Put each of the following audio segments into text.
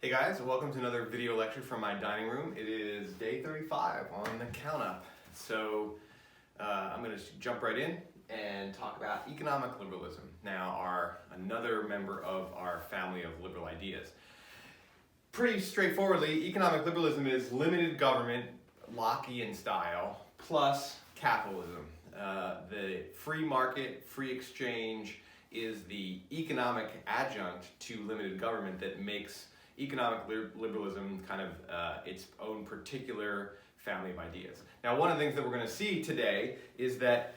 Hey guys, welcome to another video lecture from my dining room. It is day 35 on the count up. So I'm going to jump right in and talk about economic liberalism. Now, another member of our family of liberal ideas. Pretty straightforwardly, economic liberalism is limited government, Lockean style, plus capitalism. The free market, free exchange is the economic adjunct to limited government that makes economic liberalism kind of its own particular family of ideas. Now, one of the things that we're going to see today is that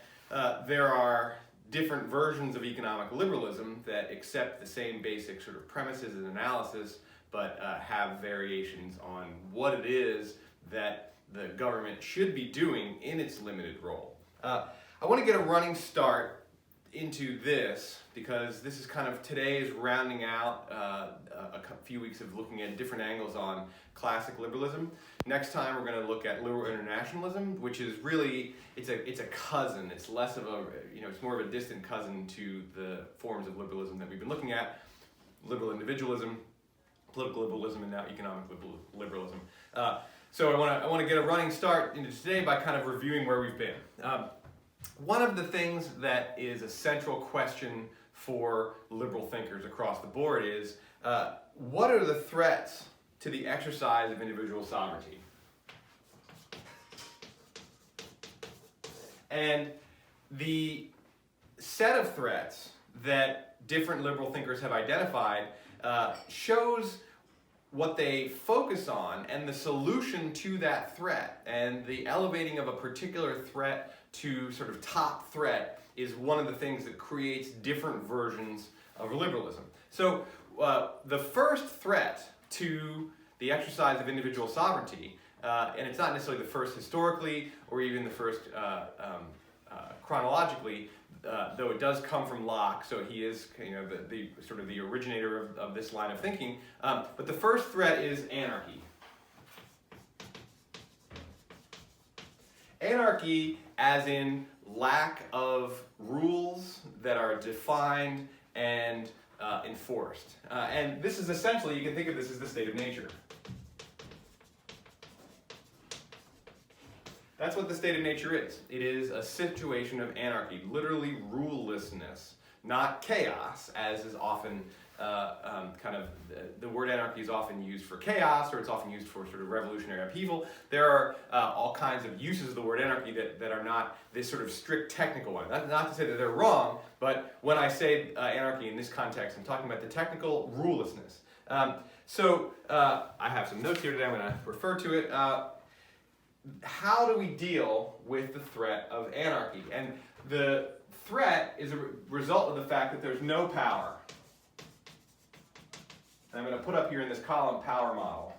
there are different versions of economic liberalism that accept the same basic sort of premises and analysis, but have variations on what it is that the government should be doing in its limited role. I want to get a running start into this because this is kind of today's rounding out a few weeks of looking at different angles on classic liberalism. Next time we're going to look at liberal internationalism, which is really, it's a cousin. It's less of a, it's more of a distant cousin to the forms of liberalism that we've been looking at: liberal individualism, political liberalism, and now economic liberalism. So I want to get a running start into today by kind of reviewing where we've been. One of the things that is a central question for liberal thinkers across the board is, what are the threats to the exercise of individual sovereignty? And the set of threats that different liberal thinkers have identified shows what they focus on and the solution to that threat. And the elevating of a particular threat to sort of top threat is one of the things that creates different versions of liberalism. So the first threat to the exercise of individual sovereignty, and it's not necessarily the first historically or even the first chronologically, though it does come from Locke, so he is the sort of the originator of this line of thinking. But the first threat is anarchy. Anarchy as in lack of rules that are defined and enforced. And this is essentially, you can think of this as the state of nature. That's what the state of nature is. It is a situation of anarchy, literally rulelessness, not chaos, as is often the word anarchy is often used for chaos, or it's often used for sort of revolutionary upheaval. There are all kinds of uses of the word anarchy that are not this sort of strict technical one. Not to say that they're wrong, but when I say anarchy in this context, I'm talking about the technical rulelessness. So I have some notes here today. I'm going to refer to it. How do we deal with the threat of anarchy? And the threat is a result of the fact that there's no power. And I'm going to put up here in this column power model.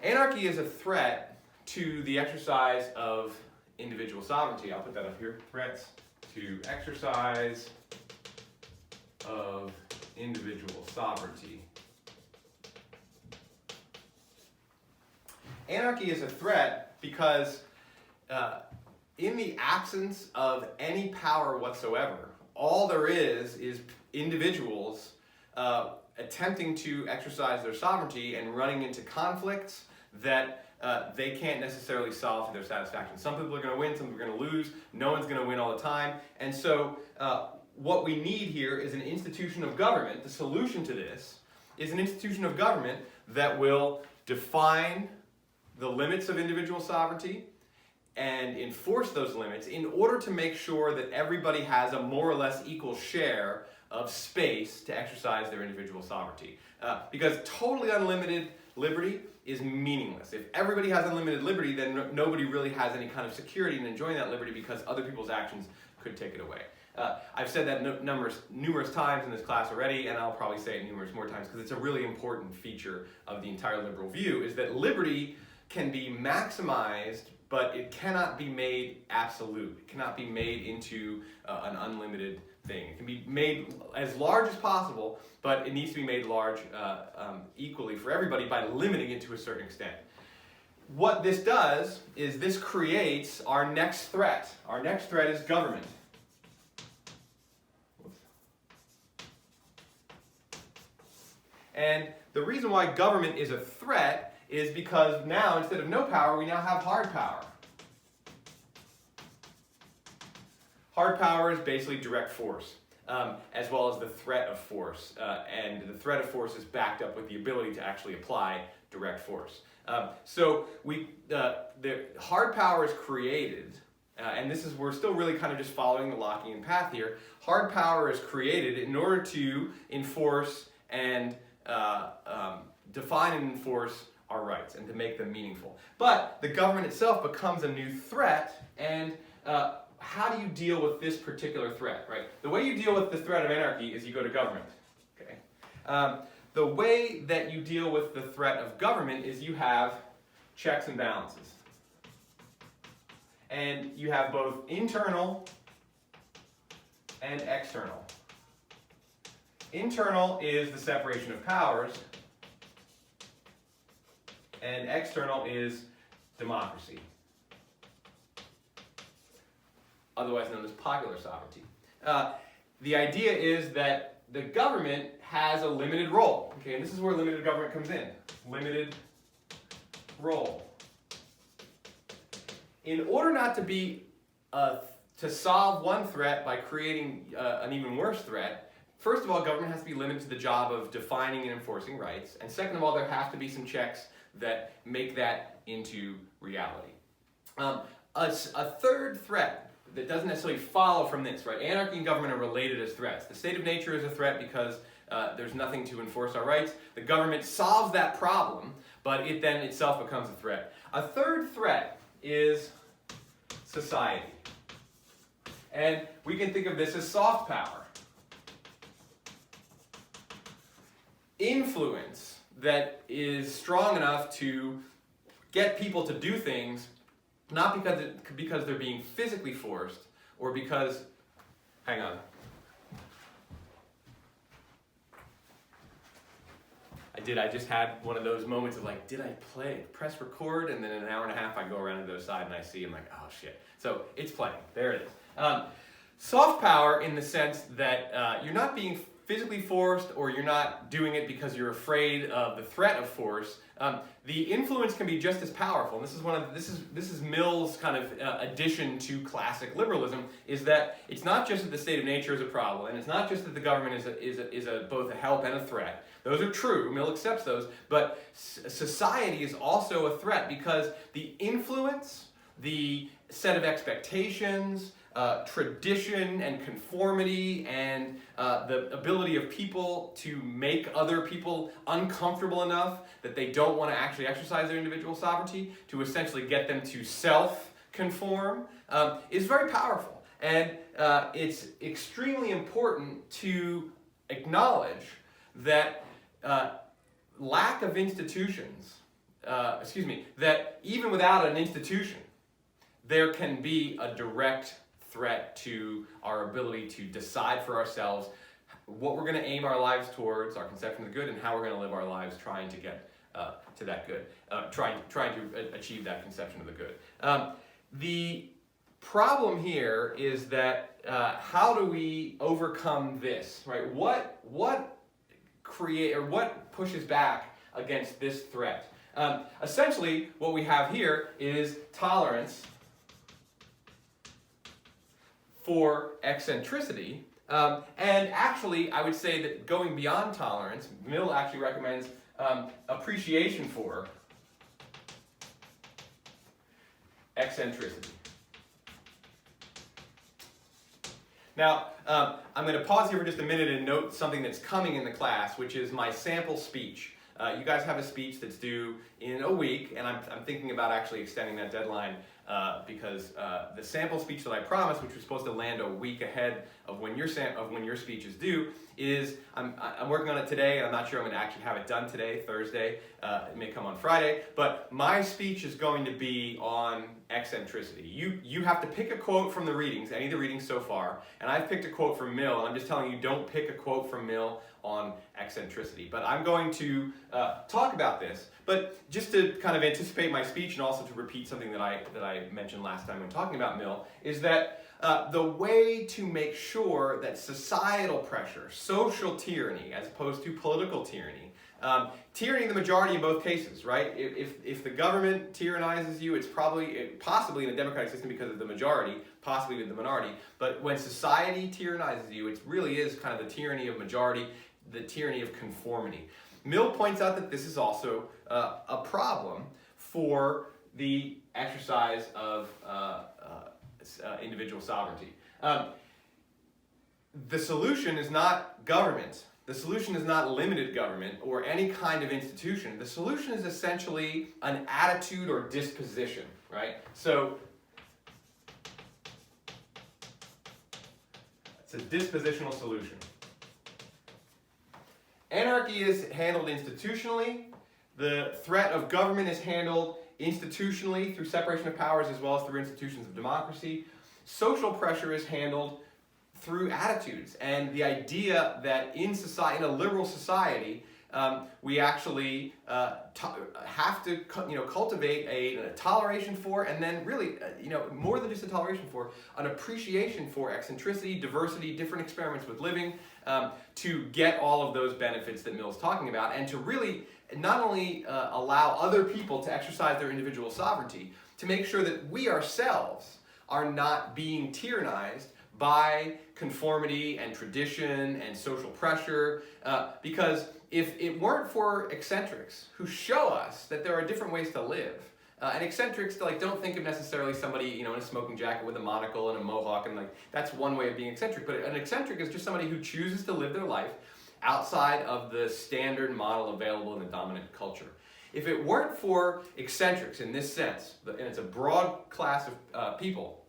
Anarchy is a threat to the exercise of individual sovereignty. I'll put that up here. Threats to exercise of individual sovereignty. Anarchy is a threat because in the absence of any power whatsoever, all there is individuals attempting to exercise their sovereignty and running into conflicts that they can't necessarily solve to their satisfaction. Some people are going to win, some people are going to lose. No one's going to win all the time. And so what we need here is an institution of government. The solution to this is an institution of government that will define the limits of individual sovereignty and enforce those limits in order to make sure that everybody has a more or less equal share of space to exercise their individual sovereignty. Because totally unlimited liberty is meaningless. If everybody has unlimited liberty, then nobody really has any kind of security in enjoying that liberty because other people's actions could take it away. I've said that numerous times in this class already, and I'll probably say it numerous more times because it's a really important feature of the entire liberal view, is that liberty can be maximized, but it cannot be made absolute. It cannot be made into an unlimited thing. It can be made as large as possible, but it needs to be made large equally for everybody by limiting it to a certain extent. What this does is this creates our next threat. Our next threat is government. And the reason why government is a threat is because now, instead of no power, we now have hard power. Hard power is basically direct force, as well as the threat of force. And the threat of force is backed up with the ability to actually apply direct force. So the hard power is created, and we're still really kind of just following the Lockean path here. Hard power is created in order to enforce and define and enforce our rights and to make them meaningful. But the government itself becomes a new threat, and how do you deal with this particular threat, right? The way you deal with the threat of anarchy is you go to government, okay? The way that you deal with the threat of government is you have checks and balances. And you have both internal and external. Internal is the separation of powers, and external is democracy, otherwise known as popular sovereignty. The idea is that the government has a limited role, okay, and this is where limited government comes in. Limited role. In order not to be to solve one threat by creating an even worse threat, first of all, government has to be limited to the job of defining and enforcing rights, and second of all, there have to be some checks that make that into reality. A third threat that doesn't necessarily follow from this, right? Anarchy and government are related as threats. The state of nature is a threat because there's nothing to enforce our rights. The government solves that problem, but it then itself becomes a threat. A third threat is society. And we can think of this as soft power. Influence that is strong enough to get people to do things, not because they're being physically forced, or because, hang on. I just had one of those moments of like, did I press record? And then in an hour and a half I go around to the other side and I see, I'm like, oh shit. So it's playing, there it is. Soft power in the sense that you're not being physically forced, or you're not doing it because you're afraid of the threat of force. The influence can be just as powerful. And this is Mill's kind of addition to classic liberalism, is that it's not just that the state of nature is a problem, and it's not just that the government is both a help and a threat. Those are true, Mill accepts those, but society is also a threat because the influence, the set of expectations, tradition and conformity, and the ability of people to make other people uncomfortable enough that they don't want to actually exercise their individual sovereignty, to essentially get them to self-conform, is very powerful. And it's extremely important to acknowledge that lack of institutions, that even without an institution, there can be a direct threat to our ability to decide for ourselves what we're going to aim our lives towards, our conception of the good, and how we're going to live our lives trying to get to that good, trying to achieve that conception of the good. The problem here is that how do we overcome this, right? What pushes back against this threat? Essentially, what we have here is tolerance for eccentricity, and actually I would say that going beyond tolerance, Mill actually recommends appreciation for eccentricity. Now, I'm going to pause here for just a minute and note something that's coming in the class, which is my sample speech. You guys have a speech that's due in a week, and I'm thinking about actually extending that deadline because the sample speech that I promised, which was supposed to land a week ahead of when your speech is due, is I'm working on it today, and I'm not sure I'm going to actually have it done today, Thursday. It may come on Friday, but my speech is going to be on eccentricity. You have to pick a quote from the readings, any of the readings so far, and I've picked a quote from Mill, and I'm just telling you, don't pick a quote from Mill on eccentricity. But I'm going to talk about this, but just to kind of anticipate my speech and also to repeat something that I mentioned last time when talking about Mill, is that the way to make sure that societal pressure, social tyranny, as opposed to political tyranny, tyranny in the majority in both cases, right? If the government tyrannizes you, it's possibly in a democratic system because of the majority, possibly with the minority, but when society tyrannizes you, it really is kind of the tyranny of majority, the tyranny of conformity. Mill points out that this is also a problem for the exercise of individual sovereignty. The solution is not government. The solution is not limited government or any kind of institution. The solution is essentially an attitude or disposition, right? So it's a dispositional solution. Anarchy is handled institutionally. The threat of government is handled institutionally through separation of powers as well as through institutions of democracy. Social pressure is handled through attitudes, and the idea that in a liberal society, we actually have to cultivate a toleration for, and then really more than just a toleration for, an appreciation for eccentricity, diversity, different experiments with living, to get all of those benefits that Mill's talking about, and to really not only allow other people to exercise their individual sovereignty, to make sure that we ourselves are not being tyrannized by conformity and tradition and social pressure, because if it weren't for eccentrics who show us that there are different ways to live, and eccentrics don't think of necessarily somebody in a smoking jacket with a monocle and a mohawk, and that's one way of being eccentric, but an eccentric is just somebody who chooses to live their life outside of the standard model available in the dominant culture. If it weren't for eccentrics in this sense, and it's a broad class of people,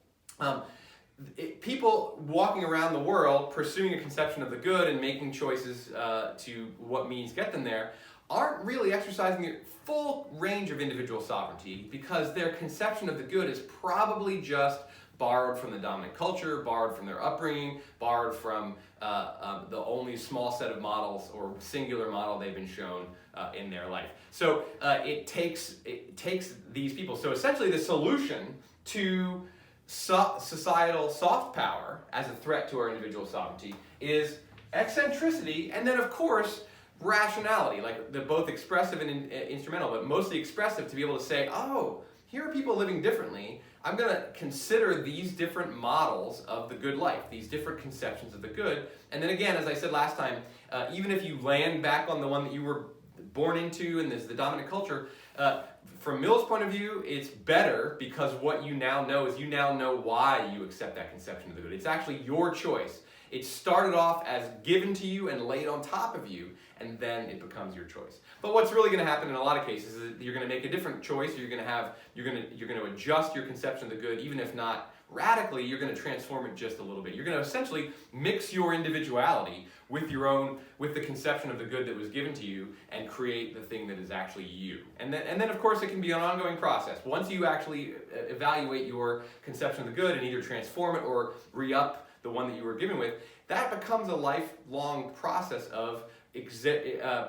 people walking around the world pursuing a conception of the good and making choices to what means get them there aren't really exercising the full range of individual sovereignty, because their conception of the good is probably just borrowed from the dominant culture, borrowed from their upbringing, borrowed from the only small set of models or singular model they've been shown in their life. So it takes these people. So essentially the solution to societal soft power as a threat to our individual sovereignty is eccentricity, and then of course rationality, the both expressive and instrumental, but mostly expressive, to be able to say, oh, here are people living differently. I'm going to consider these different models of the good life, these different conceptions of the good. And then again, as I said last time, even if you land back on the one that you were born into and there's the dominant culture, from Mill's point of view, it's better, because what you now know is you now know why you accept that conception of the good. It's actually your choice. It started off as given to you and laid on top of you, and then it becomes your choice. But what's really going to happen in a lot of cases is that you're going to make a different choice. You're going to adjust your conception of the good, even if not radically. You're going to transform it just a little bit. You're going to essentially mix your individuality with the conception of the good that was given to you, and create the thing that is actually you. And then of course it can be an ongoing process. Once you actually evaluate your conception of the good and either transform it or re-up the one that you were given with, that becomes a lifelong process of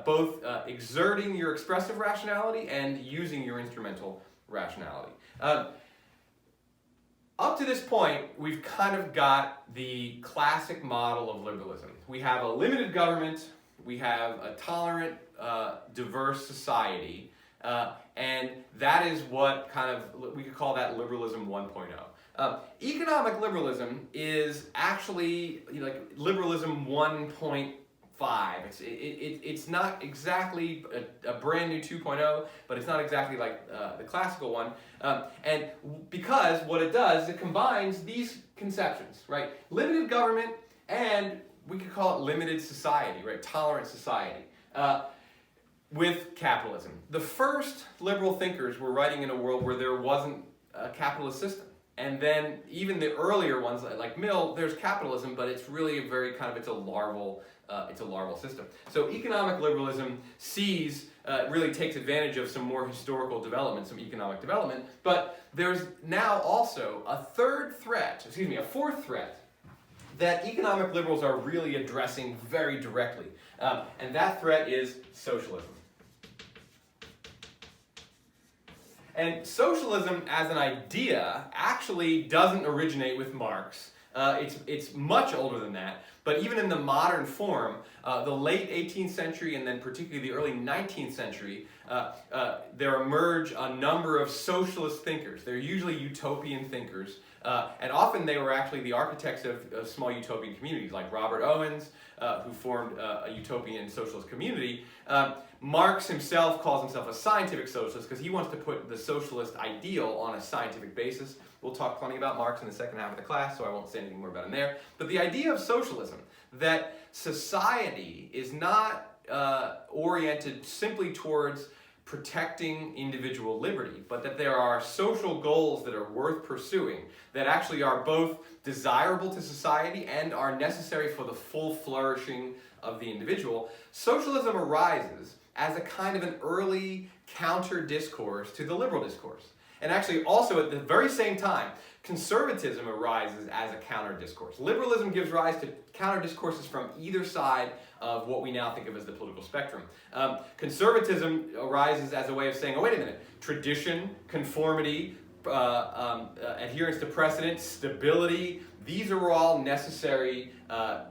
both exerting your expressive rationality and using your instrumental rationality. Up to this point, we've kind of got the classic model of liberalism. We have a limited government, we have a tolerant, diverse society, and that is what we could call that liberalism 1.0. Economic liberalism is actually liberalism 1.5. It's not exactly a brand new 2.0, but it's not exactly like the classical one. And because what it does, it combines these conceptions, right? Limited government, and we could call it limited society, right? Tolerant society, with capitalism. The first liberal thinkers were writing in a world where there wasn't a capitalist system. And then even the earlier ones, like Mill, there's capitalism, but it's really a very it's a larval system. So economic liberalism really takes advantage of some more historical development, some economic development, but there's now also a fourth threat that economic liberals are really addressing very directly, and that threat is socialism. And socialism as an idea actually doesn't originate with Marx. It's much older than that, but even in the modern form, the late 18th century and then particularly the early 19th century, there emerge a number of socialist thinkers. They're usually utopian thinkers, and often they were actually the architects of small utopian communities, like Robert Owens, who formed a utopian socialist community. Marx himself calls himself a scientific socialist because he wants to put the socialist ideal on a scientific basis. We'll talk plenty about Marx in the second half of the class, so I won't say anything more about him there. But the idea of socialism, that society is not oriented simply towards protecting individual liberty, but that there are social goals that are worth pursuing, that actually are both desirable to society and are necessary for the full flourishing of the individual. Socialism arises as a kind of an early counter-discourse to the liberal discourse. And actually also at the very same time, conservatism arises as a counter-discourse. Liberalism gives rise to counter-discourses from either side of what we now think of as the political spectrum. Conservatism arises as a way of saying, oh, wait a minute, tradition, conformity, adherence to precedent, stability, these are all necessary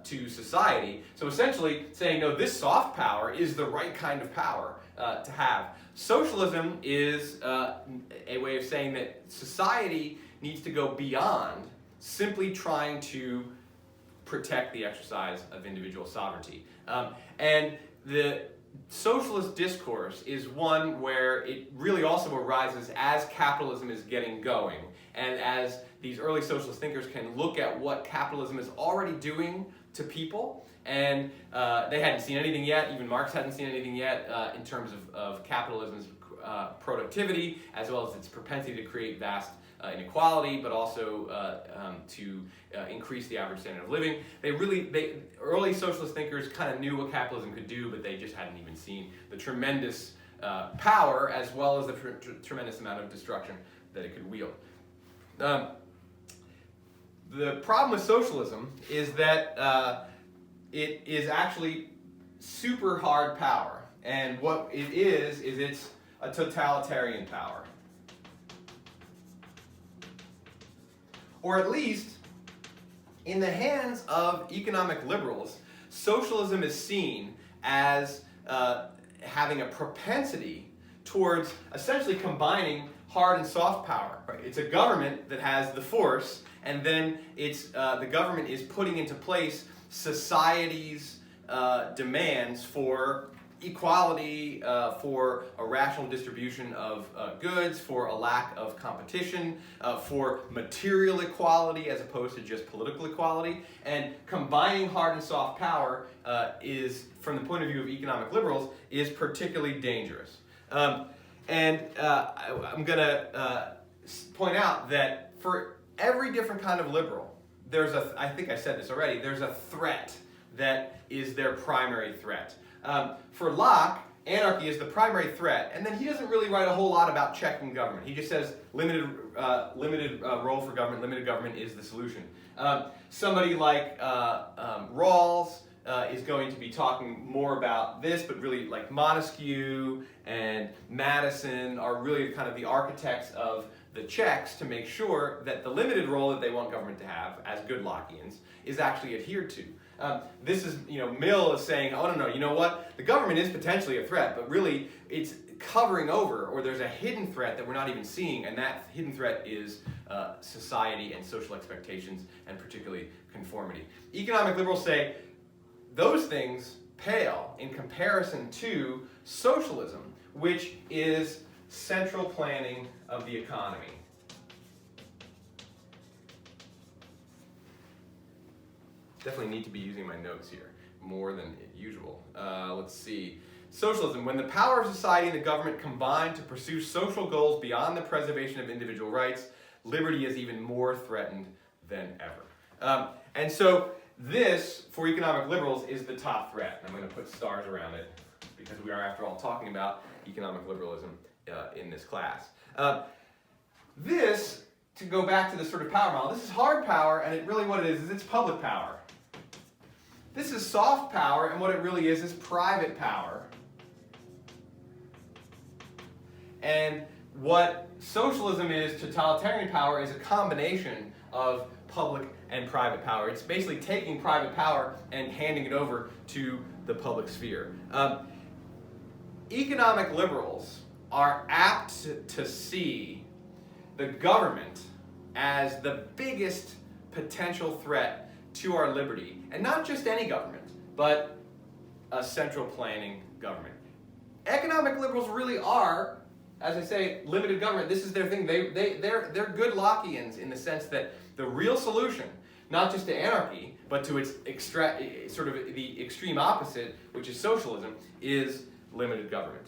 to society. So essentially saying, no, this soft power is the right kind of power to have. Socialism is a way of saying that society needs to go beyond simply trying to protect the exercise of individual sovereignty. And the socialist discourse is one where it really also arises as capitalism is getting going, and as these early socialist thinkers can look at what capitalism is already doing to people, and they hadn't seen anything yet, even Marx hadn't seen anything yet in terms of capitalism's productivity, as well as its propensity to create vast inequality, but also to increase the average standard of living. Early socialist thinkers kind of knew what capitalism could do, but they just hadn't even seen the tremendous power as well as the tremendous amount of destruction that it could wield. The problem with socialism is that it is actually super hard power, and what it is it's a totalitarian power. Or at least, in the hands of economic liberals, socialism is seen as having a propensity towards essentially combining hard and soft power. Right? It's a government that has the force, and then the government is putting into place society's demands for equality, for a rational distribution of goods, for a lack of competition, for material equality as opposed to just political equality. And combining hard and soft power is, from the point of view of economic liberals, is particularly dangerous. I'm going to point out that for every different kind of liberal, I think I said this already, there's a threat that is their primary threat. For Locke, anarchy is the primary threat, and then he doesn't really write a whole lot about checking government. He just says limited role for government, limited government is the solution. Somebody like Rawls is going to be talking more about this, but really like Montesquieu and Madison are really kind of the architects of the checks to make sure that the limited role that they want government to have, as good Lockeans, is actually adhered to. This is, Mill is saying, oh, no, you know what? The government is potentially a threat, but really it's covering over, or there's a hidden threat that we're not even seeing, and that hidden threat is society and social expectations, and particularly conformity. Economic liberals say those things pale in comparison to socialism, which is central planning of the economy. Definitely need to be using my notes here more than usual. Let's see. Socialism, when the power of society and the government combine to pursue social goals beyond the preservation of individual rights, liberty is even more threatened than ever. And so this, for economic liberals, is the top threat. I'm going to put stars around it because we are, after all, talking about economic liberalism in this class. This, to go back to the sort of power model, this is hard power, and what it is it's public power. This is soft power, and what it really is private power. And what socialism is, totalitarian power, is a combination of public and private power. It's basically taking private power and handing it over to the public sphere. Economic liberals are apt to see the government as the biggest potential threat to our liberty. And not just any government, but a central planning government. Economic liberals really are, as I say, limited government. This is their thing. They're good Lockeans in the sense that the real solution, not just to anarchy, but to its sort of the extreme opposite, which is socialism, is limited government.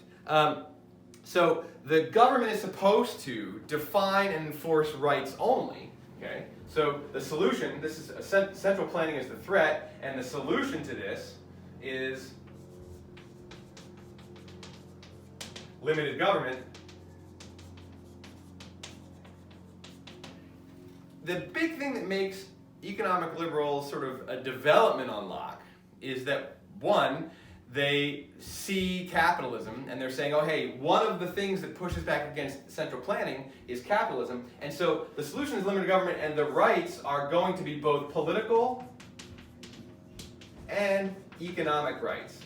So the government is supposed to define and enforce rights only. Okay. So the solution, this is central planning is the threat, and the solution to this is limited government. The big thing that makes economic liberals sort of a development on Locke is that, one, they see capitalism and they're saying, oh hey, one of the things that pushes back against central planning is capitalism, and so the solution is limited government, and the rights are going to be both political and economic rights.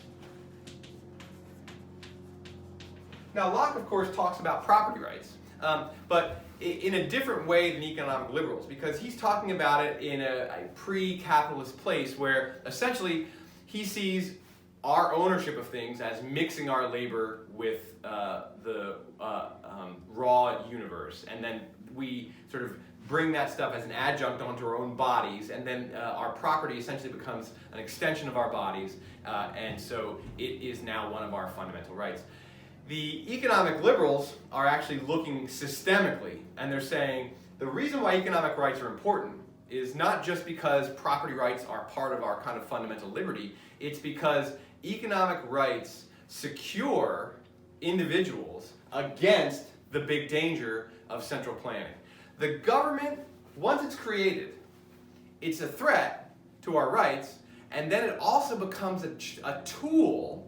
Now Locke, of course, talks about property rights, but in a different way than economic liberals, because he's talking about it in a pre-capitalist place where essentially he sees our ownership of things as mixing our labor with the raw universe, and then we sort of bring that stuff as an adjunct onto our own bodies, and then our property essentially becomes an extension of our bodies, and so it is now one of our fundamental rights. The economic liberals are actually looking systemically, and they're saying the reason why economic rights are important is not just because property rights are part of our kind of fundamental liberty, it's because economic rights secure individuals against the big danger of central planning. The government, once it's created, it's a threat to our rights, and then it also becomes a tool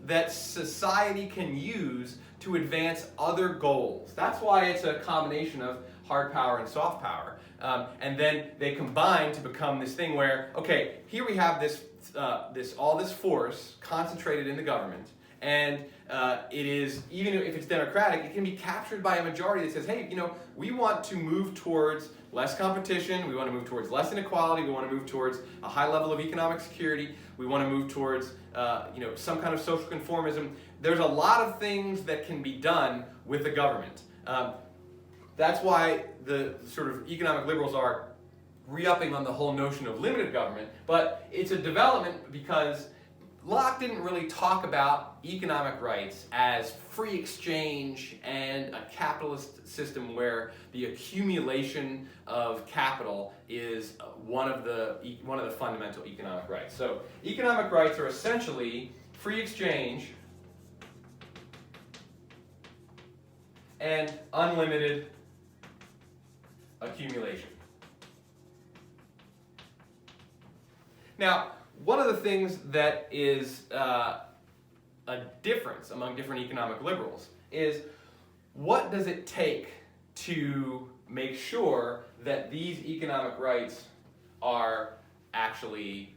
that society can use to advance other goals. That's why it's a combination of hard power and soft power. And then they combine to become this thing where, okay, here we have all this force concentrated in the government, and it is, even if it's democratic, it can be captured by a majority that says, hey, we want to move towards less competition, we want to move towards less inequality, we want to move towards a high level of economic security, we want to move towards some kind of social conformism. There's a lot of things that can be done with the government. That's why the sort of economic liberals are re-upping on the whole notion of limited government, but it's a development because Locke didn't really talk about economic rights as free exchange and a capitalist system where the accumulation of capital is one of the fundamental economic rights. So economic rights are essentially free exchange and unlimited accumulation. Now, one of the things that is a difference among different economic liberals is what does it take to make sure that these economic rights are actually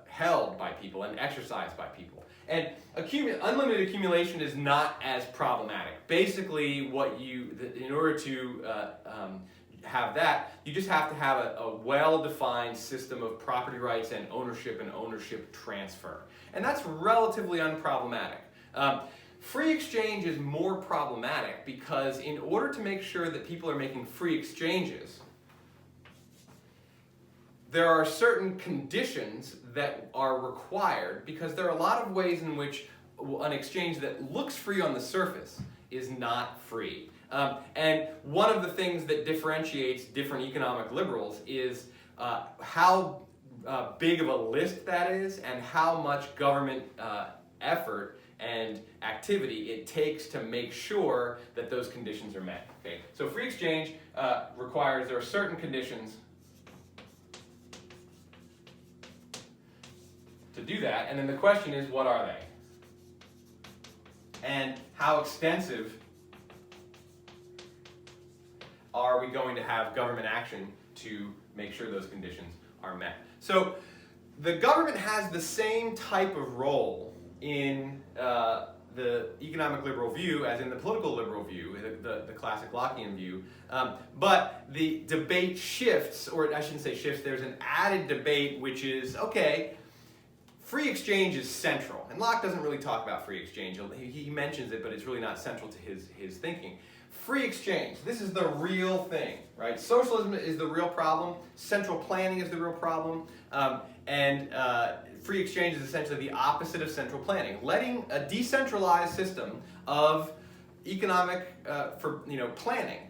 held by people and exercised by people. And unlimited accumulation is not as problematic. Basically, in order to have that, you just have to have a well-defined system of property rights and ownership transfer. And that's relatively unproblematic. Free exchange is more problematic because in order to make sure that people are making free exchanges, there are certain conditions that are required, because there are a lot of ways in which an exchange that looks free on the surface is not free. And one of the things that differentiates different economic liberals is how big of a list that is and how much government effort and activity it takes to make sure that those conditions are met. Okay? So free exchange requires there are certain conditions to do that, and then the question is, what are they? And how extensive are we going to have government action to make sure those conditions are met? So the government has the same type of role in the economic liberal view as in the political liberal view, the classic Lockean view. But the debate shifts, or I shouldn't say shifts, there's an added debate which is, okay, free exchange is central. And Locke doesn't really talk about free exchange. He mentions it, but it's really not central to his thinking. Free exchange, this is the real thing, right? Socialism is the real problem. Central planning is the real problem. Free exchange is essentially the opposite of central planning. Letting a decentralized system of economic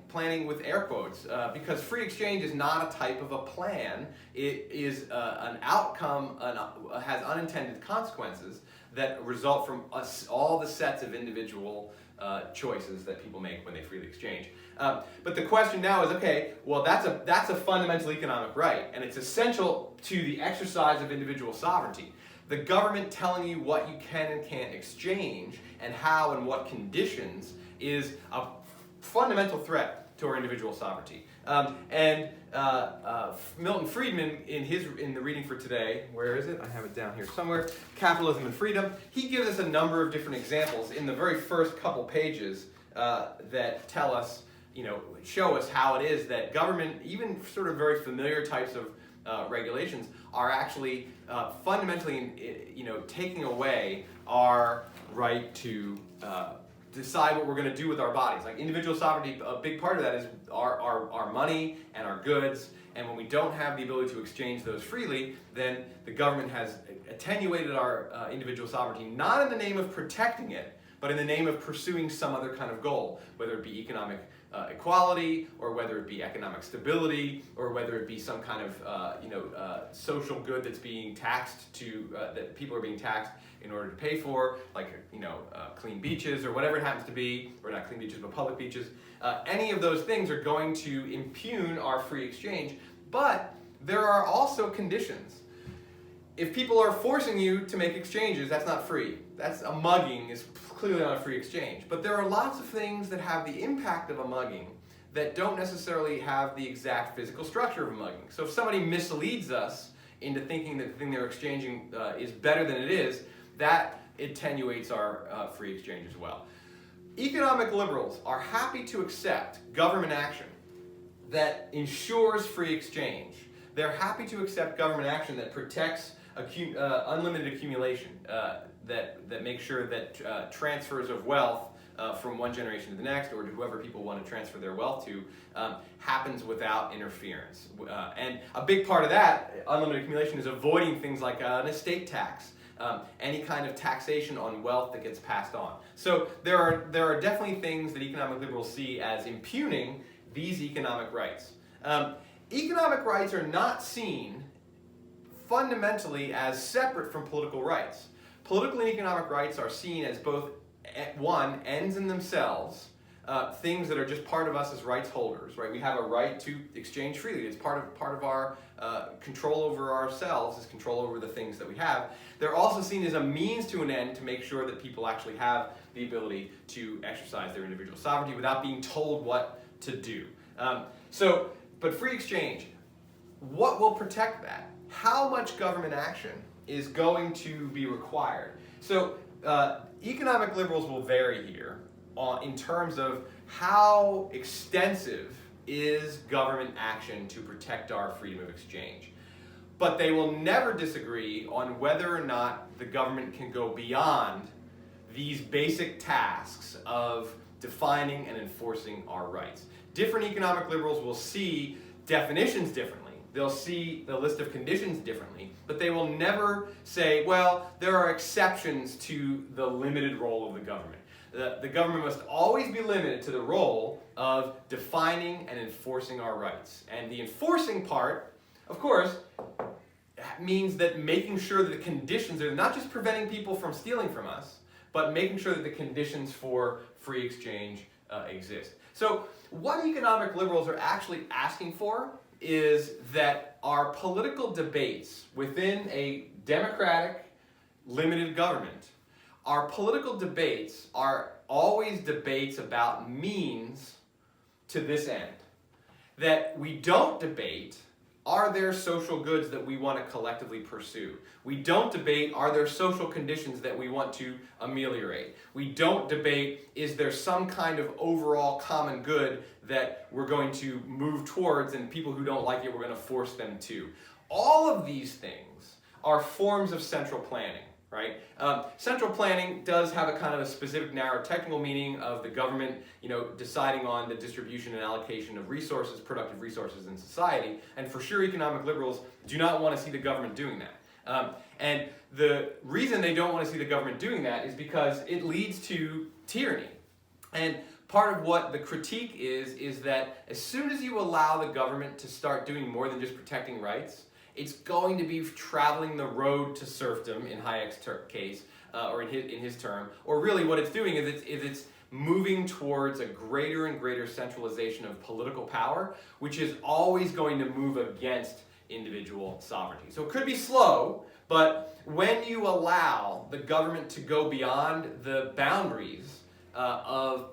planning with air quotes, because free exchange is not a type of a plan. It is an outcome, has unintended consequences that result from all the sets of individual choices that people make when they freely exchange. But the question now is, okay, well, that's a fundamental economic right, and it's essential to the exercise of individual sovereignty. The government telling you what you can and can't exchange and how and what conditions is a fundamental threat to our individual sovereignty. Milton Friedman, in the reading for today, where is it? I have it down here somewhere, Capitalism and Freedom, he gives us a number of different examples in the very first couple pages that tell us, show us how it is that government, even sort of very familiar types of regulations, are actually fundamentally, taking away our right to decide what we're going to do with our bodies. Like individual sovereignty, a big part of that is our money and our goods. And when we don't have the ability to exchange those freely, then the government has attenuated our individual sovereignty, not in the name of protecting it, but in the name of pursuing some other kind of goal, whether it be economic equality, or whether it be economic stability, or whether it be some kind of social good that's being taxed that people are being taxed in order to pay for, like clean beaches or whatever it happens to be, or not clean beaches but public beaches. Any of those things are going to impugn our free exchange, but there are also conditions. If people are forcing you to make exchanges, that's not free. That's a mugging, is clearly not a free exchange. But there are lots of things that have the impact of a mugging that don't necessarily have the exact physical structure of a mugging. So if somebody misleads us into thinking that the thing they're exchanging is better than it is, that attenuates our free exchange as well. Economic liberals are happy to accept government action that ensures free exchange. They're happy to accept government action that protects unlimited accumulation, that makes sure that transfers of wealth from one generation to the next, or to whoever people want to transfer their wealth to, happens without interference. And a big part of that, unlimited accumulation, is avoiding things like an estate tax, any kind of taxation on wealth that gets passed on. So there are definitely things that economic liberals see as impugning these economic rights. Economic rights are not seen fundamentally as separate from political rights. Political and economic rights are seen as both, one, ends in themselves, things that are just part of us as rights holders, right? We have a right to exchange freely. It's part of our control over ourselves, is control over the things that we have. They're also seen as a means to an end to make sure that people actually have the ability to exercise their individual sovereignty without being told what to do. But free exchange, what will protect that? How much government action is going to be required? So economic liberals will vary here in terms of how extensive is government action to protect our freedom of exchange. But they will never disagree on whether or not the government can go beyond these basic tasks of defining and enforcing our rights. Different economic liberals will see definitions differently. They'll see the list of conditions differently, but they will never say, well, there are exceptions to the limited role of the government. The government must always be limited to the role of defining and enforcing our rights. And the enforcing part, of course, means that making sure that the conditions are not just preventing people from stealing from us, but making sure that the conditions for free exchange exist. So what economic liberals are actually asking for is that our political debates within a democratic, limited government, our political debates are always debates about means to this end. that we don't debate, are there social goods that we want to collectively pursue? We don't debate, are there social conditions that we want to ameliorate? We don't debate, is there some kind of overall common good that we're going to move towards, and people who don't like it, we're going to force them to. All of these things are forms of central planning, right? Central planning does have a kind of a specific narrow technical meaning of the government, deciding on the distribution and allocation of resources, productive resources in society. And for sure, economic liberals do not want to see the government doing that. And the reason they don't want to see the government doing that is because it leads to tyranny. And part of what the critique is that as soon as you allow the government to start doing more than just protecting rights, it's going to be traveling the road to serfdom in Hayek's case, or in his term. Or really what it's doing is it's moving towards a greater and greater centralization of political power, which is always going to move against individual sovereignty. So it could be slow, but when you allow the government to go beyond the boundaries of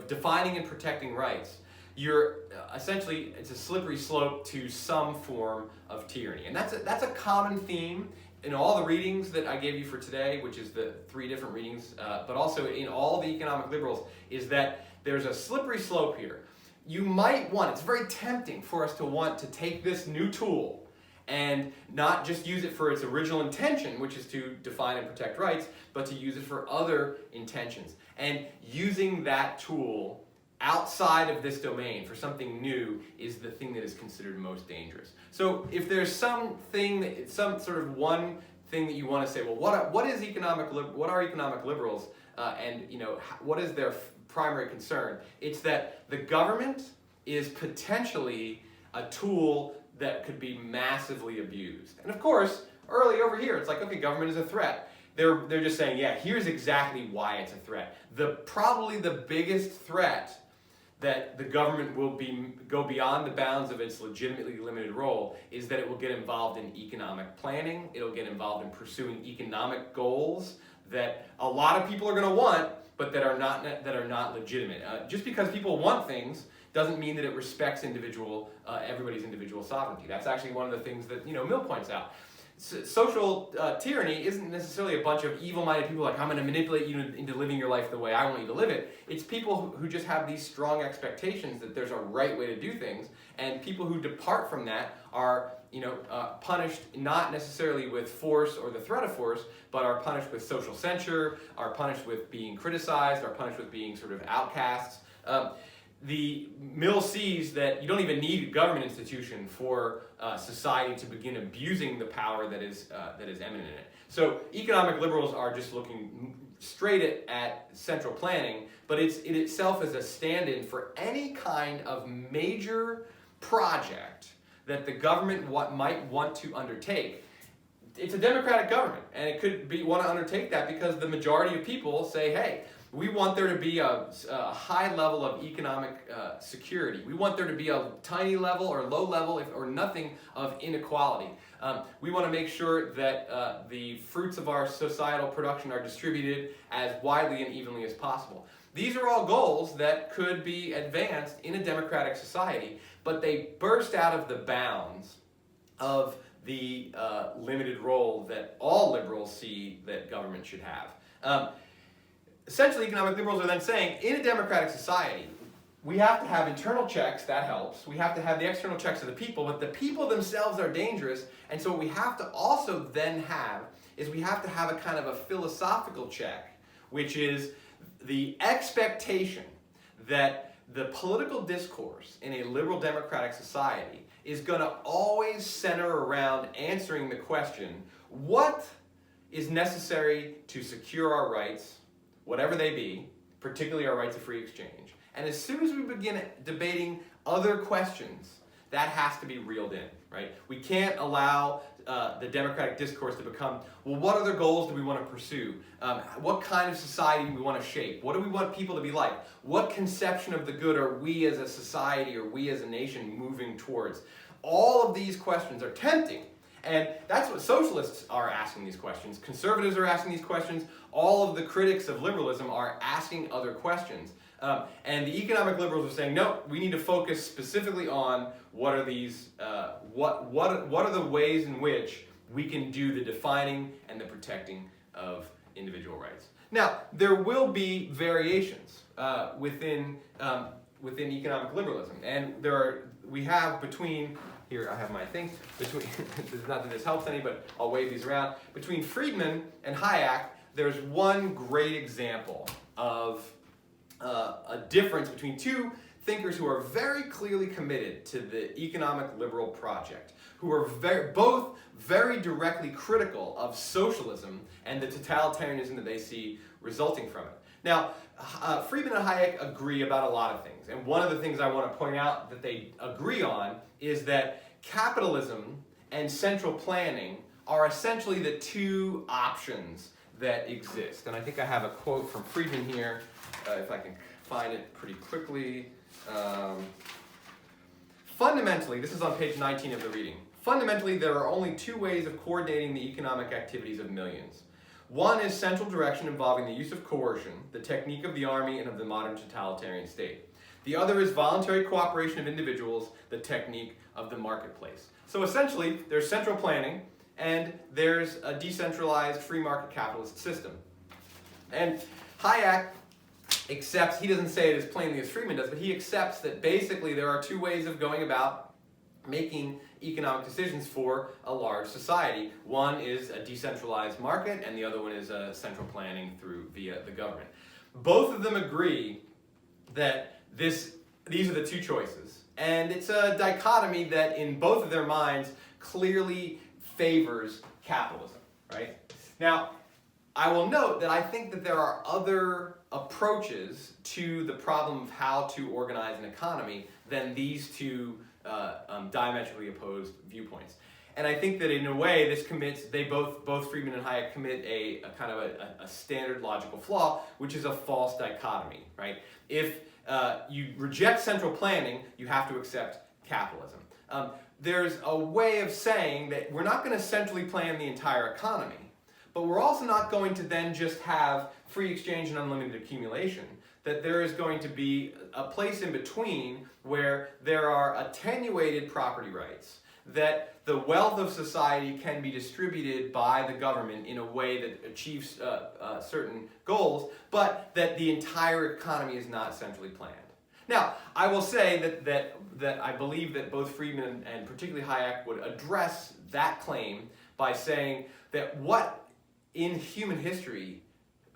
defining and protecting rights, you're essentially, it's a slippery slope to some form of tyranny. And that's a common theme in all the readings that I gave you for today, which is the 3 different readings, but also in all the economic liberals, is that there's a slippery slope here. You might want, it's very tempting for us to want to take this new tool and not just use it for its original intention, which is to define and protect rights, but to use it for other intentions. And using that tool outside of this domain for something new is the thing that is considered most dangerous. So if there's some sort of one thing that you want to say, well, what are economic liberals, and what is their primary concern? It's that the government is potentially a tool that could be massively abused. And of course, early over here, it's like, okay, government is a threat. They're just saying, yeah, here's exactly why it's a threat. Probably the biggest threat that the government will go beyond the bounds of its legitimately limited role is that it will get involved in economic planning. It'll get involved in pursuing economic goals that a lot of people are going to want, but that are not legitimate. Just because people want things doesn't mean that it respects everybody's individual sovereignty. That's actually one of the things that Mill points out. Social tyranny isn't necessarily a bunch of evil-minded people like, I'm going to manipulate you into living your life the way I want you to live it. It's people who just have these strong expectations that there's a right way to do things, and people who depart from that are punished not necessarily with force or the threat of force, but are punished with social censure, are punished with being criticized, are punished with being sort of outcasts. The Mill sees that you don't even need a government institution for society to begin abusing the power that is eminent in it. So economic liberals are just looking straight at central planning, but it itself is a stand-in for any kind of major project that the government might want to undertake. It's a democratic government, and it could want to undertake that because the majority of people say, hey, we want there to be a high level of economic security. We want there to be a tiny level or low level or nothing of inequality. We want to make sure that the fruits of our societal production are distributed as widely and evenly as possible. These are all goals that could be advanced in a democratic society, but they burst out of the bounds of the limited role that all liberals see that government should have. Essentially, economic liberals are then saying, in a democratic society, we have to have internal checks, that helps. We have to have the external checks of the people, but the people themselves are dangerous, and so what we have to also then have is we have to have a kind of a philosophical check, which is the expectation that the political discourse in a liberal democratic society is going to always center around answering the question, what is necessary to secure our rights, whatever they be, particularly our rights of free exchange. And as soon as we begin debating other questions, that has to be reeled in, right? We can't allow the democratic discourse to become, well, what other goals do we want to pursue? What kind of society do we want to shape? What do we want people to be like? What conception of the good are we as a society or we as a nation moving towards? All of these questions are tempting. And that's what socialists are asking these questions. Conservatives are asking these questions. All of the critics of liberalism are asking other questions. And the economic liberals are saying, no, we need to focus specifically on what are these, what are the ways in which we can do the defining and the protecting of individual rights. Now, there will be variations within economic liberalism, and we have between, here I have my thing, between, not that this helps any, but I'll wave these around, between Friedman and Hayek, there's one great example of a difference between two thinkers who are very clearly committed to the economic liberal project, who are both very directly critical of socialism and the totalitarianism that they see resulting from it. Now, Friedman and Hayek agree about a lot of things, and one of the things I want to point out that they agree on is that capitalism and central planning are essentially the two options that exist. And I think I have a quote from Friedman here, if I can find it pretty quickly. Fundamentally, this is on page 19 of the reading, fundamentally there are only two ways of coordinating the economic activities of millions. One is central direction involving the use of coercion, the technique of the army and of the modern totalitarian state. The other is voluntary cooperation of individuals, the technique of the marketplace. So essentially, there's central planning and there's a decentralized free market capitalist system. And Hayek accepts, he doesn't say it as plainly as Friedman does, but he accepts that basically there are two ways of going about making economic decisions for a large society. One is a decentralized market, and the other one is central planning via the government. Both of them agree that these are the two choices, and it's a dichotomy that in both of their minds clearly favors capitalism, right? Now, I will note that I think that there are other approaches to the problem of how to organize an economy than these two diametrically opposed viewpoints. And I think that in a way this commits, both Friedman and Hayek commit a kind of a standard logical flaw, which is a false dichotomy, right? If you reject central planning, you have to accept capitalism. There's a way of saying that we're not going to centrally plan the entire economy, but we're also not going to then just have free exchange and unlimited accumulation, that there is going to be a place in between where there are attenuated property rights, that the wealth of society can be distributed by the government in a way that achieves certain goals, but that the entire economy is not centrally planned. Now, I will say that I believe that both Friedman and particularly Hayek would address that claim by saying that what in human history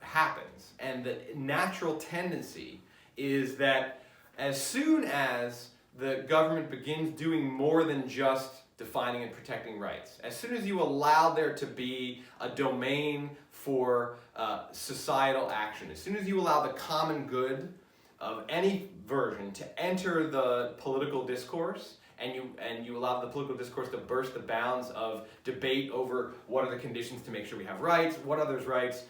happens, and the natural tendency is that as soon as the government begins doing more than just defining and protecting rights, as soon as you allow there to be a domain for societal action, as soon as you allow the common good of any version to enter the political discourse, and you allow the political discourse to burst the bounds of debate over what are the conditions to make sure we have rights, what are those rights,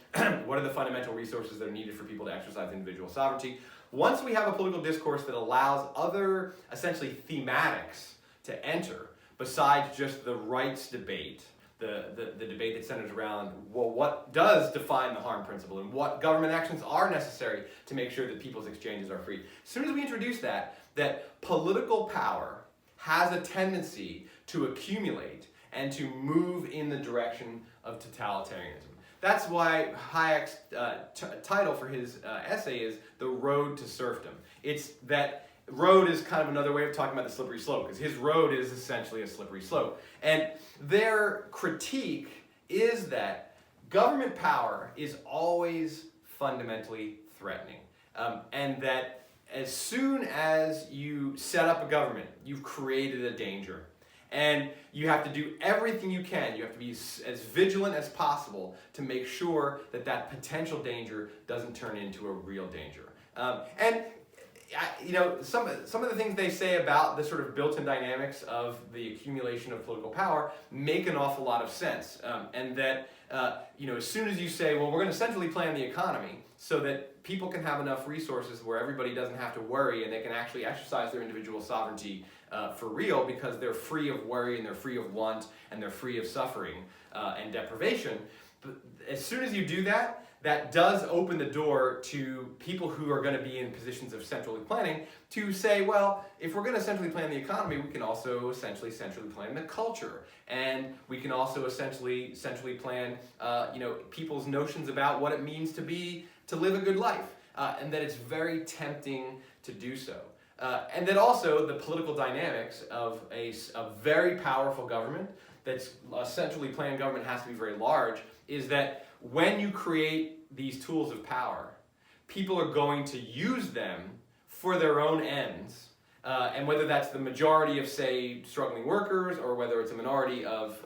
what are the fundamental resources that are needed for people to exercise individual sovereignty. Once we have a political discourse that allows other, essentially, thematics to enter, besides just the rights debate, the debate that centers around, well, what does define the harm principle and what government actions are necessary to make sure that people's exchanges are free. As soon as we introduce that political power has a tendency to accumulate and to move in the direction of totalitarianism. That's why Hayek's title for his essay is The Road to Serfdom. It's that road is kind of another way of talking about the slippery slope, because his road is essentially a slippery slope. And their critique is that government power is always fundamentally threatening, and that as soon as you set up a government, you've created a danger. And you have to do everything you can. You have to be as vigilant as possible to make sure that potential danger doesn't turn into a real danger. Some of the things they say about the sort of built-in dynamics of the accumulation of political power make an awful lot of sense. And that, as soon as you say, well, we're going to centrally plan the economy so that people can have enough resources where everybody doesn't have to worry and they can actually exercise their individual sovereignty for real, because they're free of worry and they're free of want and they're free of suffering and deprivation. But as soon as you do that, that does open the door to people who are going to be in positions of centrally planning to say, well, if we're going to centrally plan the economy, we can also essentially centrally plan the culture, and we can also essentially centrally plan, people's notions about what it means to live a good life, and that it's very tempting to do so. And that also the political dynamics of a very powerful government, that's a centrally planned government has to be very large, is that when you create these tools of power, people are going to use them for their own ends, and whether that's the majority of, say, struggling workers, or whether it's a minority of,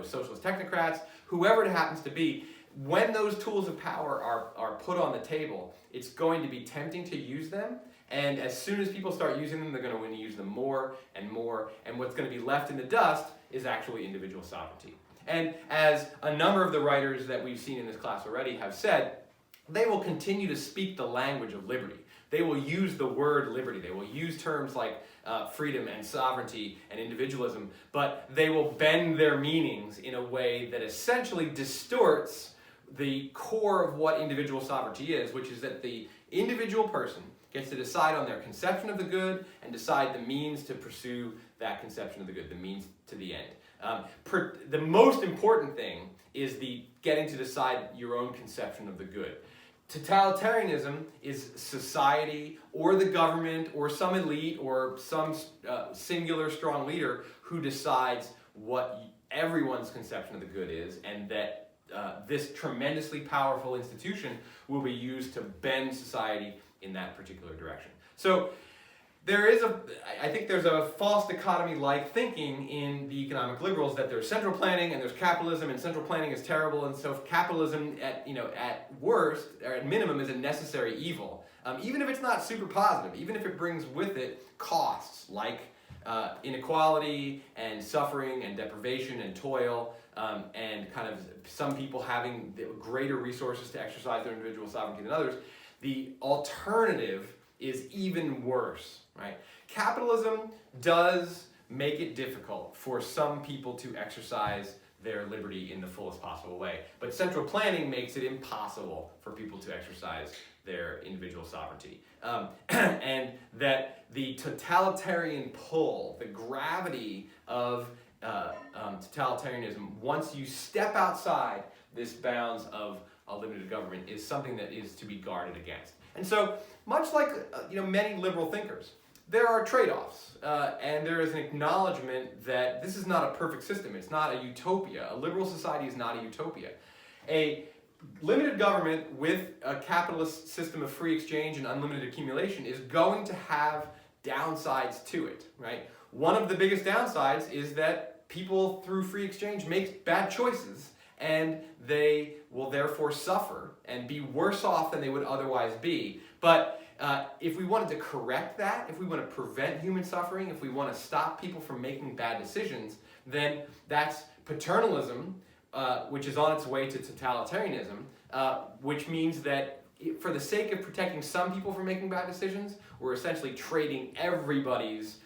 socialist technocrats, whoever it happens to be, when those tools of power are put on the table, it's going to be tempting to use them. And as soon as people start using them, they're going to want to use them more and more. And what's going to be left in the dust is actually individual sovereignty. And as a number of the writers that we've seen in this class already have said, they will continue to speak the language of liberty. They will use the word liberty. They will use terms like freedom and sovereignty and individualism, but they will bend their meanings in a way that essentially distorts the core of what individual sovereignty is, which is that the individual person gets to decide on their conception of the good and decide the means to pursue that conception of the good, the means to the end. The most important thing is the getting to decide your own conception of the good. Totalitarianism is society or the government or some elite or some singular strong leader who decides what everyone's conception of the good is, and that this tremendously powerful institution will be used to bend society in that particular direction. So I think there's a false dichotomy-like thinking in the economic liberals that there's central planning and there's capitalism, and central planning is terrible, and so capitalism at worst or at minimum is a necessary evil. Even if it's not super positive, even if it brings with it costs like inequality and suffering and deprivation and toil, and kind of some people having greater resources to exercise their individual sovereignty than others, the alternative is even worse, right? Capitalism does make it difficult for some people to exercise their liberty in the fullest possible way, but central planning makes it impossible for people to exercise their individual sovereignty. And that the totalitarian pull, the gravity of totalitarianism, once you step outside this bounds of a limited government, is something that is to be guarded against. And so, much like many liberal thinkers, there are trade-offs, and there is an acknowledgement that this is not a perfect system. It's not a utopia. A liberal society is not a utopia. A limited government with a capitalist system of free exchange and unlimited accumulation is going to have downsides to it, right? One of the biggest downsides is that people through free exchange make bad choices, and they will therefore suffer and be worse off than they would otherwise be. But if we wanted to correct that, if we want to prevent human suffering, if we want to stop people from making bad decisions, then that's paternalism, which is on its way to totalitarianism, which means that for the sake of protecting some people from making bad decisions, we're essentially trading everybody's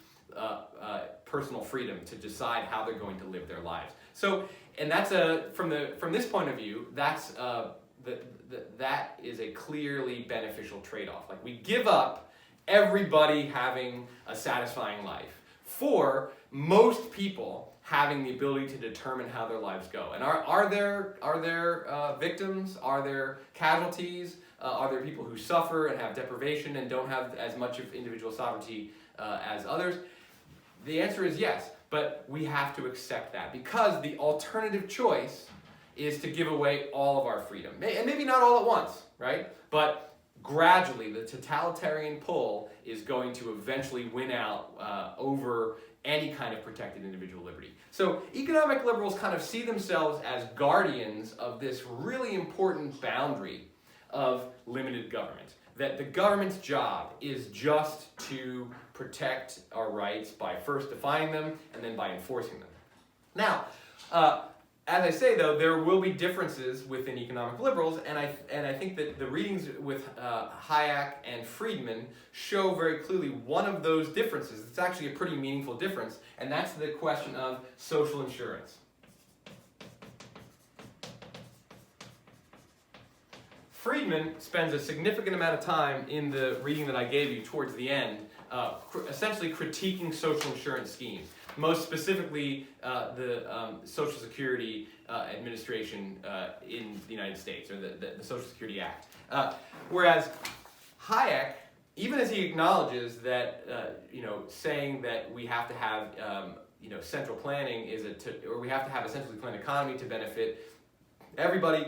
personal freedom to decide how they're going to live their lives. So, and that's from this point of view, that's that is a clearly beneficial trade-off. Like, we give up everybody having a satisfying life for most people having the ability to determine how their lives go. And are there victims? Are there casualties? Are there people who suffer and have deprivation and don't have as much of individual sovereignty as others? The answer is yes, but we have to accept that, because the alternative choice is to give away all of our freedom. And maybe not all at once, right? But gradually, the totalitarian pull is going to eventually win out over any kind of protected individual liberty. So economic liberals kind of see themselves as guardians of this really important boundary of limited government. That the government's job is just to protect our rights by first defining them and then by enforcing them. Now, as I say, though, there will be differences within economic liberals, and I think that the readings with Hayek and Friedman show very clearly one of those differences. It's actually a pretty meaningful difference, and that's the question of social insurance. Friedman spends a significant amount of time in the reading that I gave you towards the end, essentially critiquing social insurance schemes, most specifically the Social Security Administration in the United States, or the Social Security Act. Whereas Hayek, even as he acknowledges that, saying that we have to have, central planning or we have to have a centrally planned economy to benefit everybody,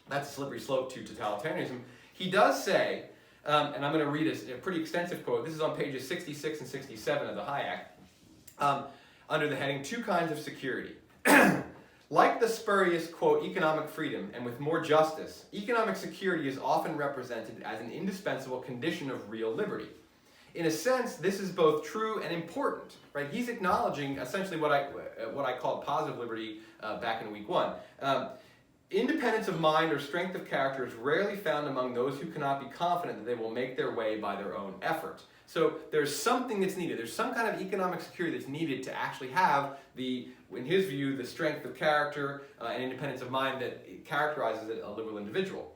that's a slippery slope to totalitarianism. He does say, and I'm going to read a pretty extensive quote. This is on pages 66 and 67 of the Hayek, under the heading, Two Kinds of Security. Like the spurious, quote, economic freedom, and with more justice, economic security is often represented as an indispensable condition of real liberty. In a sense, this is both true and important, right? He's acknowledging essentially what I called positive liberty back in week one. Independence of mind or strength of character is rarely found among those who cannot be confident that they will make their way by their own effort. So there's something that's needed. There's some kind of economic security that's needed to actually have in his view, the strength of character and independence of mind that characterizes a liberal individual.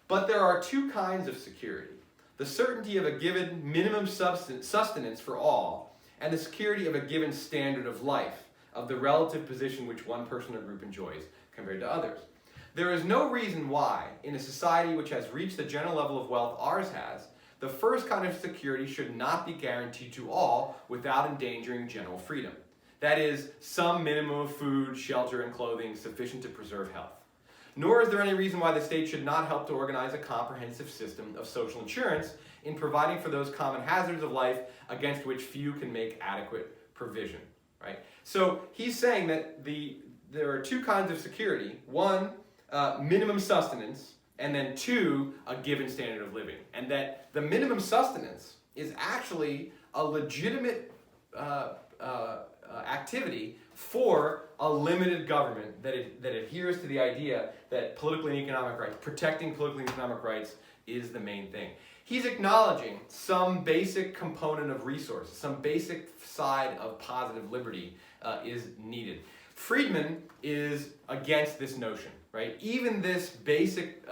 But there are two kinds of security. The certainty of a given minimum sustenance for all, and the security of a given standard of life, of the relative position which one person or group enjoys compared to others. There is no reason why, in a society which has reached the general level of wealth ours has, the first kind of security should not be guaranteed to all without endangering general freedom. That is, some minimum of food, shelter, and clothing sufficient to preserve health. Nor is there any reason why the state should not help to organize a comprehensive system of social insurance in providing for those common hazards of life against which few can make adequate provision. Right? So he's saying that there are two kinds of security. One, minimum sustenance, and then two, a given standard of living. And that the minimum sustenance is actually a legitimate activity for a limited government that adheres to the idea that political and economic rights, protecting political and economic rights, is the main thing. He's acknowledging some basic component of resources, some basic side of positive liberty is needed. Friedman is against this notion, right? Even this basic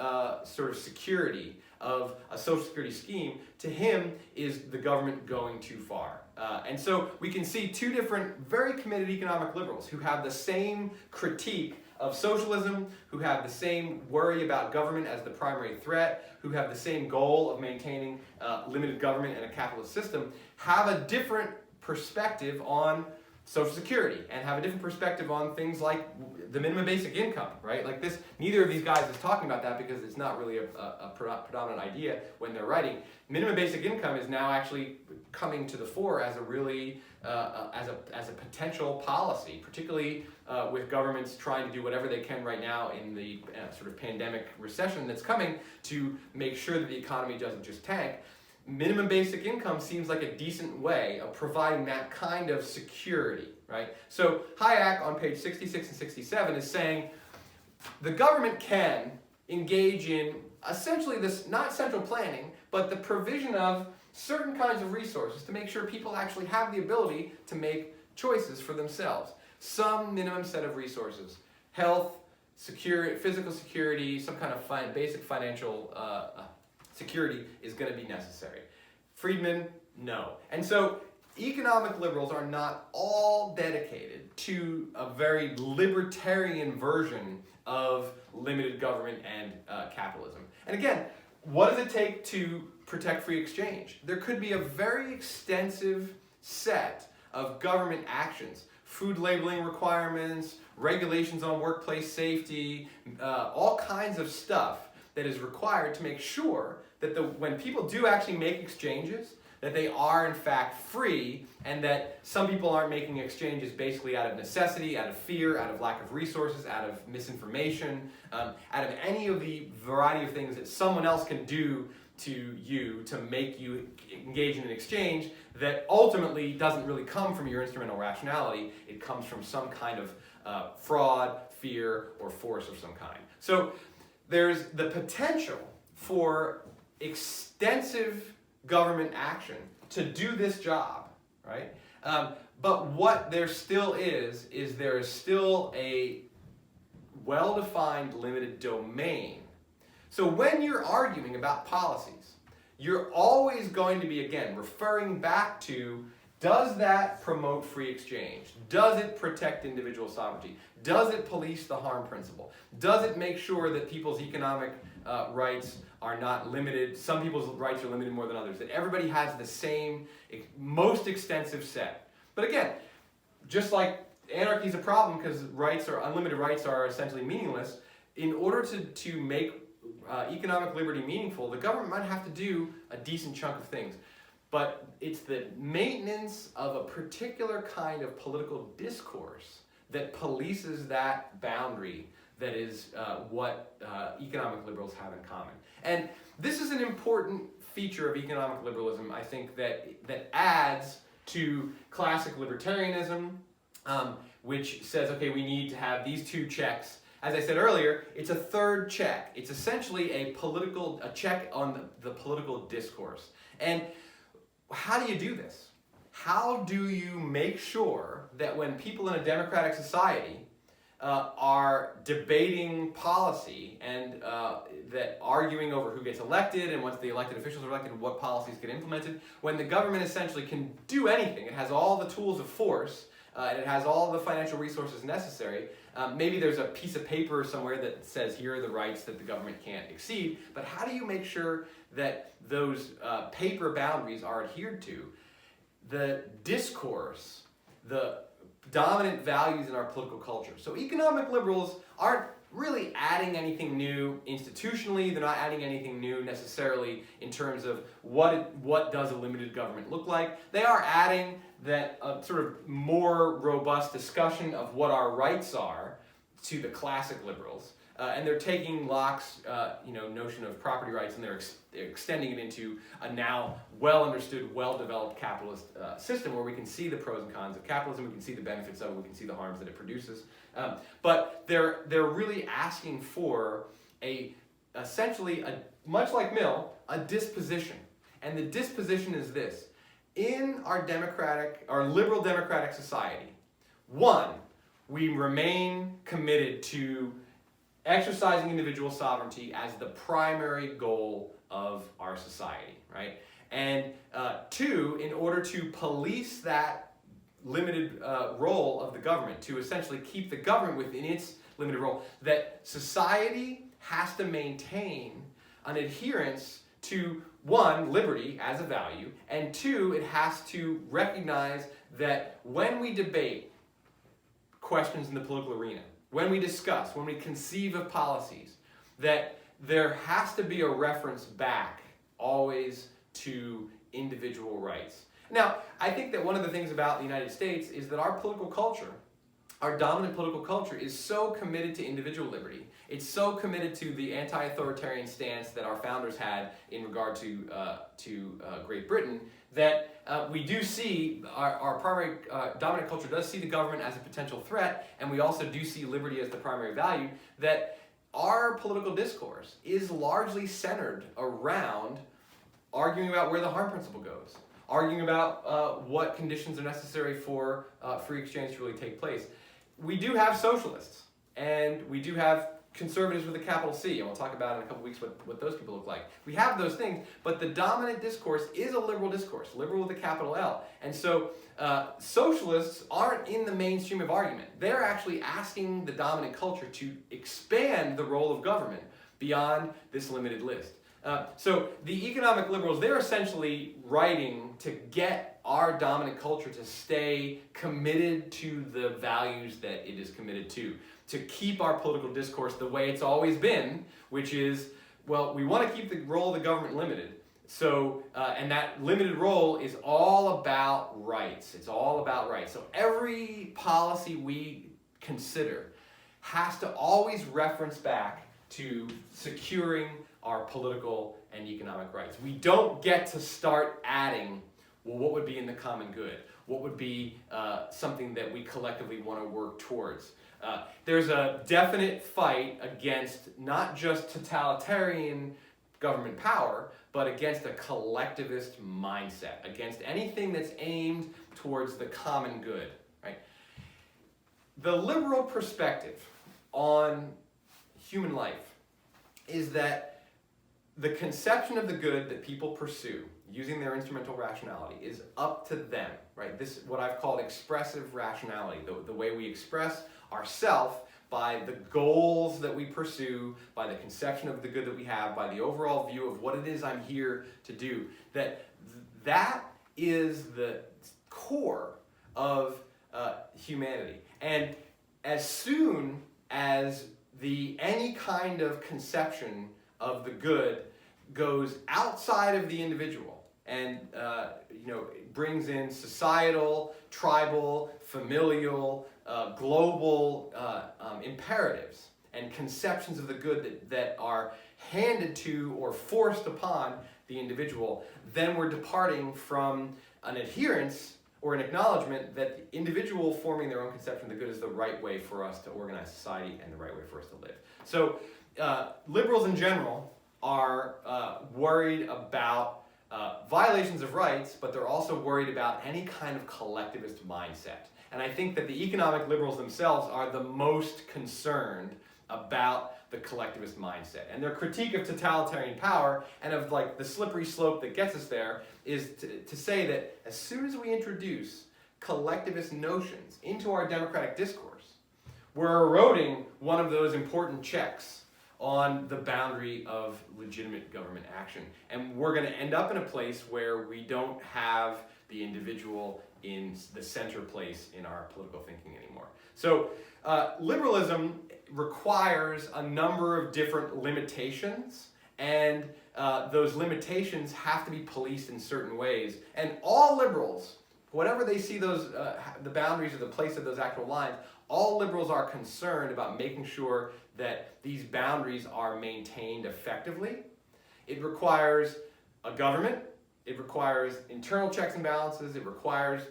sort of security of a social security scheme, to him, is the government going too far. And so we can see two different, very committed economic liberals who have the same critique of socialism, who have the same worry about government as the primary threat, who have the same goal of maintaining limited government and a capitalist system, have a different perspective on Social Security and have a different perspective on things like the minimum basic income, right? Like this, neither of these guys is talking about that because it's not really a predominant idea when they're writing. Minimum basic income is now actually coming to the fore as a really, as a potential policy, particularly with governments trying to do whatever they can right now in the sort of pandemic recession that's coming to make sure that the economy doesn't just tank. Minimum basic income seems like a decent way of providing that kind of security, right? So Hayek on page 66 and 67 is saying the government can engage in essentially this, not central planning, but the provision of certain kinds of resources to make sure people actually have the ability to make choices for themselves. Some minimum set of resources, health, security, physical security, some kind of basic financial security is going to be necessary. Friedman, no. And so economic liberals are not all dedicated to a very libertarian version of limited government and capitalism. And again, what does it take to protect free exchange? There could be a very extensive set of government actions, food labeling requirements, regulations on workplace safety, all kinds of stuff that is required to make sure that when people do actually make exchanges, that they are in fact free, and that some people aren't making exchanges basically out of necessity, out of fear, out of lack of resources, out of misinformation, out of any of the variety of things that someone else can do to you to make you engage in an exchange that ultimately doesn't really come from your instrumental rationality. It comes from some kind of fraud, fear, or force of some kind. So there's the potential for extensive government action to do this job, right? But what there still is there is still a well-defined limited domain. So when you're arguing about policies, you're always going to be, again, referring back to, does that promote free exchange? Does it protect individual sovereignty? Does it police the harm principle? Does it make sure that people's economic rights are not limited? Some people's rights are limited more than others. That everybody has the same, most extensive set. But again, just like anarchy is a problem because unlimited rights are essentially meaningless, in order to make economic liberty meaningful, the government might have to do a decent chunk of things. But it's the maintenance of a particular kind of political discourse that polices that boundary that is what economic liberals have in common. And this is an important feature of economic liberalism, I think, that adds to classic libertarianism, which says, okay, we need to have these two checks. As I said earlier, it's a third check. It's essentially a check on the political discourse. And how do you do this? How do you make sure that when people in a democratic society are debating policy and that arguing over who gets elected and once the elected officials are elected, what policies get implemented, when the government essentially can do anything, it has all the tools of force, and it has all the financial resources necessary. Maybe there's a piece of paper somewhere that says here are the rights that the government can't exceed, but how do you make sure that those paper boundaries are adhered to? The discourse, the dominant values in our political culture. So economic liberals aren't really adding anything new institutionally. They're not adding anything new necessarily in terms of what does a limited government look like. They are adding that sort of more robust discussion of what our rights are to the classic liberals. And they're taking Locke's notion of property rights and they're extending it into a now well-understood, well-developed capitalist system where we can see the pros and cons of capitalism, we can see the benefits of it, we can see the harms that it produces. But they're really asking for essentially, much like Mill, a disposition. And the disposition is this. In our liberal democratic society, one, we remain committed to exercising individual sovereignty as the primary goal of our society, right? And two, in order to police that limited role of the government, to essentially keep the government within its limited role, that society has to maintain an adherence to, one, liberty as a value, and two, it has to recognize that when we debate questions in the political arena, when we discuss, when we conceive of policies, that there has to be a reference back always to individual rights. Now, I think that one of the things about the United States is that our political culture, our dominant political culture, is so committed to individual liberty. It's so committed to the anti-authoritarian stance that our founders had in regard to Great Britain that we do see our primary dominant culture does see the government as a potential threat, and we also do see liberty as the primary value, that our political discourse is largely centered around arguing about where the harm principle goes, arguing about what conditions are necessary for free exchange to really take place. We do have socialists, and we do have conservatives with a capital C, and we'll talk about in a couple weeks what those people look like. We have those things, but the dominant discourse is a liberal discourse, liberal with a capital L. And so socialists aren't in the mainstream of argument. They're actually asking the dominant culture to expand the role of government beyond this limited list. So the economic liberals, they're essentially writing to get our dominant culture to stay committed to the values that it is committed to keep our political discourse the way it's always been, which is, well, we want to keep the role of the government limited. So, and that limited role is all about rights. It's all about rights. So every policy we consider has to always reference back to securing our political and economic rights. We don't get to start adding, well, what would be in the common good? What would be something that we collectively want to work towards? There's a definite fight against not just totalitarian government power, but against a collectivist mindset, against anything that's aimed towards the common good, right? The liberal perspective on human life is that the conception of the good that people pursue using their instrumental rationality is up to them, right? This, what I've called expressive rationality, the way we express ourself by the goals that we pursue, by the conception of the good that we have, by the overall view of what it is I'm here to do, that is the core of humanity. And as soon as any kind of conception of the good goes outside of the individual and brings in societal, tribal, familial, global imperatives and conceptions of the good that are handed to or forced upon the individual, then we're departing from an adherence or an acknowledgement that the individual forming their own conception of the good is the right way for us to organize society and the right way for us to live. So liberals in general are worried about violations of rights, but they're also worried about any kind of collectivist mindset. And I think that the economic liberals themselves are the most concerned about the collectivist mindset. And their critique of totalitarian power and of like the slippery slope that gets us there is to say that as soon as we introduce collectivist notions into our democratic discourse, we're eroding one of those important checks on the boundary of legitimate government action. And we're going to end up in a place where we don't have the individual in the center place in our political thinking anymore. So liberalism requires a number of different limitations, and those limitations have to be policed in certain ways. And all liberals, whatever they see those the boundaries or the place of those actual lines, all liberals are concerned about making sure that these boundaries are maintained effectively. It requires a government, it requires internal checks and balances, it requires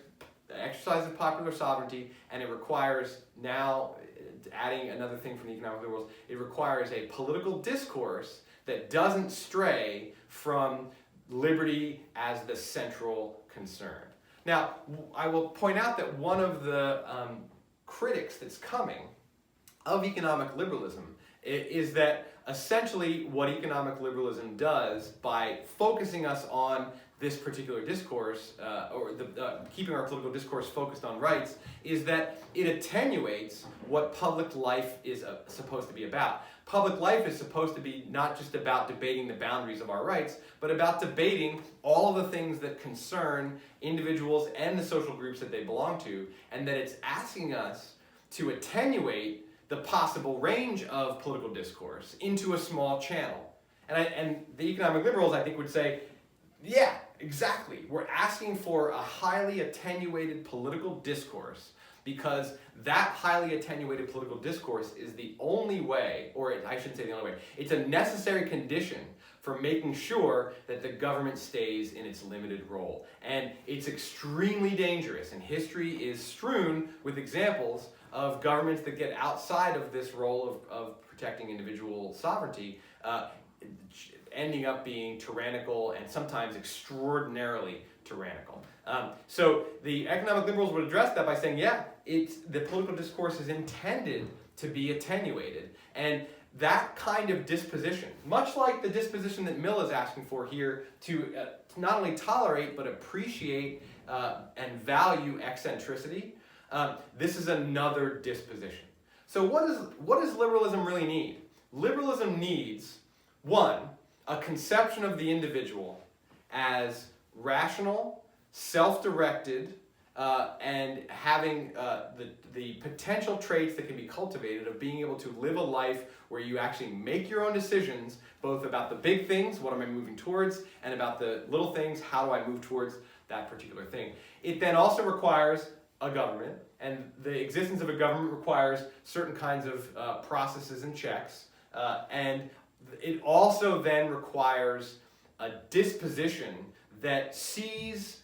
the exercise of popular sovereignty, and it requires, now adding another thing from the economic liberals, it requires a political discourse that doesn't stray from liberty as the central concern. Now, I will point out that one of the critics that's coming of economic liberalism is that essentially what economic liberalism does by focusing us on this particular discourse, or keeping our political discourse focused on rights, is that it attenuates what public life is supposed to be about. Public life is supposed to be not just about debating the boundaries of our rights, but about debating all of the things that concern individuals and the social groups that they belong to, and that it's asking us to attenuate the possible range of political discourse into a small channel. And the economic liberals, I think, would say, yeah, exactly. We're asking for a highly attenuated political discourse because that highly attenuated political discourse is the only way, or I shouldn't say the only way, it's a necessary condition for making sure that the government stays in its limited role. And it's extremely dangerous, and history is strewn with examples of governments that get outside of this role of protecting individual sovereignty, ending up being tyrannical and sometimes extraordinarily tyrannical. So the economic liberals would address that by saying, yeah, the political discourse is intended to be attenuated. And that kind of disposition, much like the disposition that Mill is asking for here to not only tolerate but appreciate and value eccentricity, this is another disposition. So what does liberalism really need? Liberalism needs, one, a conception of the individual as rational, self-directed, and having the potential traits that can be cultivated of being able to live a life where you actually make your own decisions, both about the big things, what am I moving towards, and about the little things, how do I move towards that particular thing. It then also requires a government, and the existence of a government requires certain kinds of processes and checks, and it also then requires a disposition that sees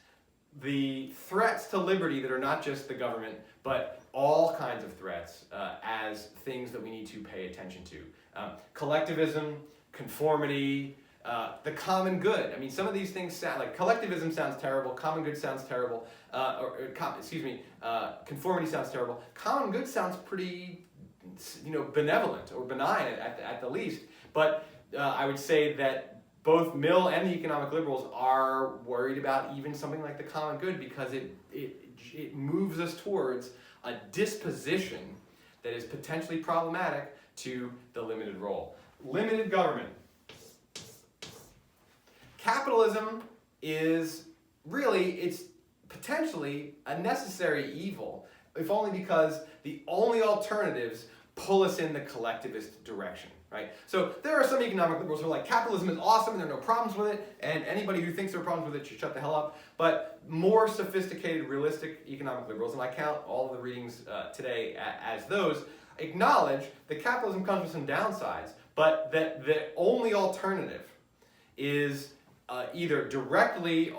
the threats to liberty that are not just the government, but all kinds of threats as things that we need to pay attention to. Collectivism, conformity, the common good. I mean, some of these things sound like collectivism sounds terrible, common good sounds terrible, conformity sounds terrible. Common good sounds pretty, benevolent or benign at the least. But I would say that both Mill and the economic liberals are worried about even something like the common good, because it moves us towards a disposition that is potentially problematic to the limited role. Limited government. Capitalism is really, it's potentially a necessary evil, if only because the only alternatives pull us in the collectivist direction, right? So there are some economic liberals who are like, capitalism is awesome and there are no problems with it, and anybody who thinks there are problems with it should shut the hell up. But more sophisticated, realistic economic liberals, and I count all of the readings today as those, acknowledge that capitalism comes with some downsides, but that the only alternative is either directly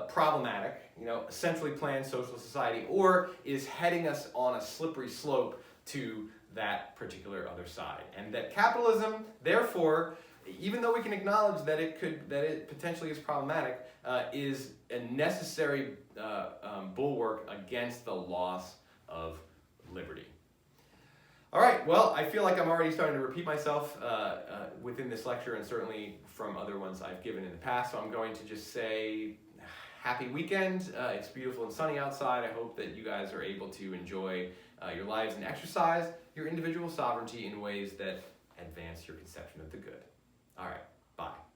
problematic, a centrally planned socialist society, or is heading us on a slippery slope to that particular other side. And that capitalism, therefore, even though we can acknowledge that it potentially is problematic, is a necessary bulwark against the loss of liberty. All right, well, I feel like I'm already starting to repeat myself within this lecture, and certainly from other ones I've given in the past, so I'm going to just say happy weekend. It's beautiful and sunny outside. I hope that you guys are able to enjoy your lives and exercise your individual sovereignty in ways that advance your conception of the good. All right, bye.